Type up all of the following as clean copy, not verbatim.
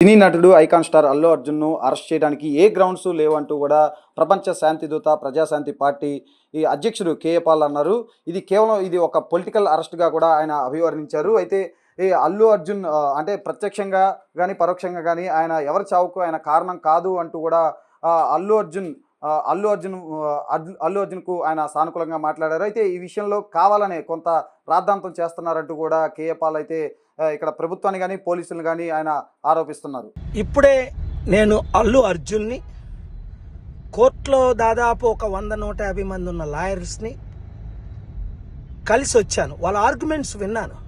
సినీ నటుడు icon star Allu అర్జున్ను arrest చేయడానికి ఏ grounds లేవంటూ కూడా ప్రపంచ శాంతిదూత ప్రజాశాంతి పార్టీ ఈ అధ్యక్షుడు కేఏ పాల్ అన్నారు. ఇది ఒక పొలిటికల్ అరెస్ట్గా కూడా ఆయన అభివర్ణించారు. అయితే ఈ అల్లు అర్జున్ అంటే ప్రత్యక్షంగా కానీ పరోక్షంగా కానీ ఆయన ఎవరి చావుకు ఆయన కారణం కాదు అంటూ కూడా అల్లు అర్జున్ అల్లు అర్జున్ అల్లు అర్జున్కు ఆయన సానుకూలంగా మాట్లాడారు. అయితే ఈ విషయంలో కావాలనే కొంత రాద్ధాంతం చేస్తున్నారంటూ కూడా కేఏ పాల్ అయితే ఇక్కడ ప్రభుత్వాన్ని కానీ పోలీసులు కానీ ఆయన ఆరోపిస్తున్నారు. ఇప్పుడే నేను అల్లు అర్జున్ని కోర్టులో దాదాపు ఒక 100-150 మంది ఉన్న లాయర్స్ని కలిసి వచ్చాను. వాళ్ళ ఆర్గ్యుమెంట్స్ విన్నాను.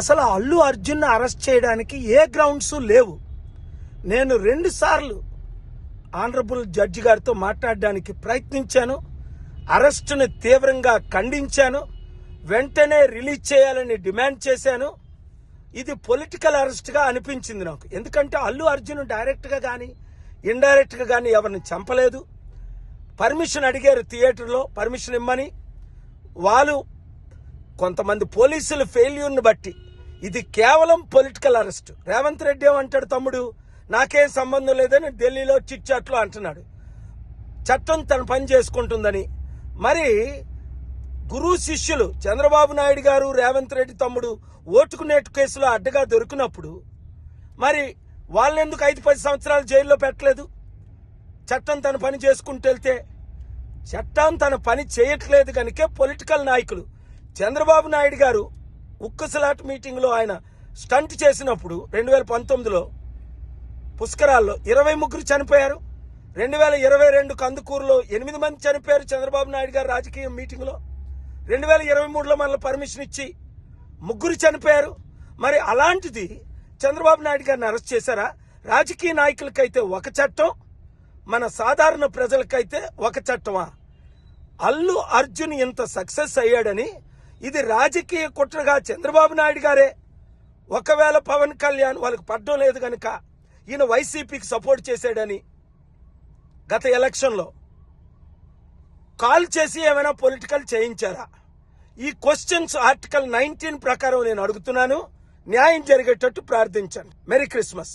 అసలు అల్లు అర్జున్ని అరెస్ట్ చేయడానికి ఏ గ్రౌండ్స్ లేవు. నేను 2 సార్లు ఆనరబుల్ జడ్జి గారితో మాట్లాడడానికి ప్రయత్నించాను. అరెస్టుని తీవ్రంగా ఖండించాను. వెంటనే రిలీజ్ చేయాలని డిమాండ్ చేశాను. ఇది పొలిటికల్ అరెస్ట్గా అనిపించింది నాకు. ఎందుకంటే అల్లు అర్జున్ డైరెక్ట్గా కానీ ఇండైరెక్ట్గా కానీ ఎవరిని చంపలేదు. పర్మిషన్ అడిగారు థియేటర్లో, పర్మిషన్ ఇమ్మని. వాళ్ళు కొంతమంది పోలీసుల ఫెయిల్యూర్ని బట్టి ఇది కేవలం పొలిటికల్ అరెస్ట్. రేవంత్ రెడ్డి ఏమంటాడు, తమ్ముడు నాకేం సంబంధం లేదని ఢిల్లీలో చిట్ చాట్లో అంటున్నాడు. చట్టం తన పని చేసుకుంటుందని. మరి గురు శిష్యులు చంద్రబాబు నాయుడు గారు రేవంత్ రెడ్డి తమ్ముడు ఓటుకునేటు కేసులో అడ్డగా దొరికినప్పుడు మరి వాళ్ళెందుకు 5-10 సంవత్సరాలు జైల్లో పెట్టలేదు? చట్టం తన పని చేసుకుంటూ వెళ్తే చట్టం తన పని చేయట్లేదు కనుకే పొలిటికల్ నాయకులు చంద్రబాబు నాయుడు గారు ఉక్కసలాట్ మీటింగ్లో ఆయన స్టంట్ చేసినప్పుడు 2019లో పుష్కరాల్లో 23 చనిపోయారు. 2022 కందుకూరులో 8 మంది చనిపోయారు చంద్రబాబు నాయుడు గారు రాజకీయ మీటింగ్లో. 2023లో మళ్ళీ పర్మిషన్ ఇచ్చి 3 చనిపోయారు. మరి అలాంటిది చంద్రబాబు నాయుడు గారిని అరెస్ట్ చేశారా? రాజకీయ నాయకులకైతే ఒక చట్టం, మన సాధారణ ప్రజలకైతే ఒక చట్టమా? అల్లు అర్జున్ ఇంత సక్సెస్ అయ్యాడని ఇది రాజకీయ కుట్రగా చంద్రబాబు నాయుడు గారే, ఒకవేళ పవన్ కళ్యాణ్ వాళ్ళకి పడ్డం లేదు కనుక ఈయన వైసీపీకి సపోర్ట్ చేశాడని గత ఎలక్షన్లో కాల్ చేసి ఏమైనా పొలిటికల్ చేయించారా? ఈ క్వశ్చన్స్ ఆర్టికల్ 19 ప్రకారం నేను అడుగుతున్నాను. న్యాయం జరిగేటట్టు ప్రార్థించండి. Merry Christmas.